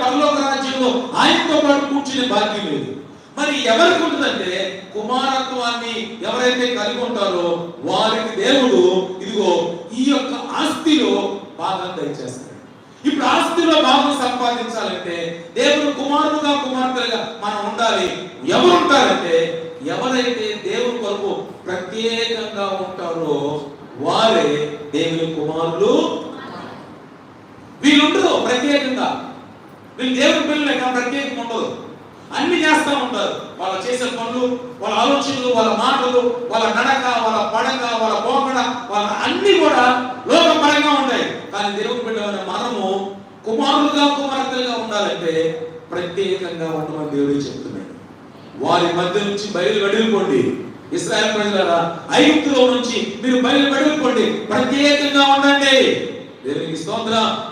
పరలోక రాజ్యంలో ఆయనతో పాటు కూర్చునే భాగ్యం లేదు. మరి ఎవరికి ఉంటుందంటే కుమారత్వాన్ని ఎవరైతే కలిగి ఉంటారో వారికి దేవుడు ఇదిగో ఈ యొక్క ఆస్తిలో భాగం దయచేస్తాడు. ఇప్పుడు ఆస్తిలో భాగం సంపాదించాలంటే దేవుడు కుమారుడుగా కుమార్తెలుగా మనం ఉండాలి. ఎవరు ఉంటారంటే ఎవరైతే దేవుని కొరకు ప్రత్యేకంగా ఉంటారో వారే దేవుని కుమారులు. వీళ్ళుండరు ప్రత్యేకంగా, వీళ్ళు దేవుని పిల్లలు ఎక్కడ ప్రత్యేకంగా ఉండదు. అన్ని చేస్తూ ఉంటారు. వాళ్ళు చేసే పనులు, వాళ్ళ ఆలోచనలు, వాళ్ళ మాటలు, వాళ్ళ నడక, వాళ్ళ పడక, వాళ్ళ పోకడ, వాళ్ళ అన్ని కూడా లోకపరంగా ఉంటాయి. కానీ దేవుని బిడ్డలైన మనము కుమారులుగా కుమార్తెలుగా ఉండాలంటే ప్రత్యేకంగా ఉండమని దేవుడు చెప్తున్నాడు. వారి మధ్య నుంచి బయలు వెడలిపోండి. ఇశ్రాయేలు ప్రజలారా, ఐగుప్తులో నుంచి మీరు బయలు వెడలిపోండి, ప్రత్యేకంగా ఉండండి. దేవునికి స్తోత్రం.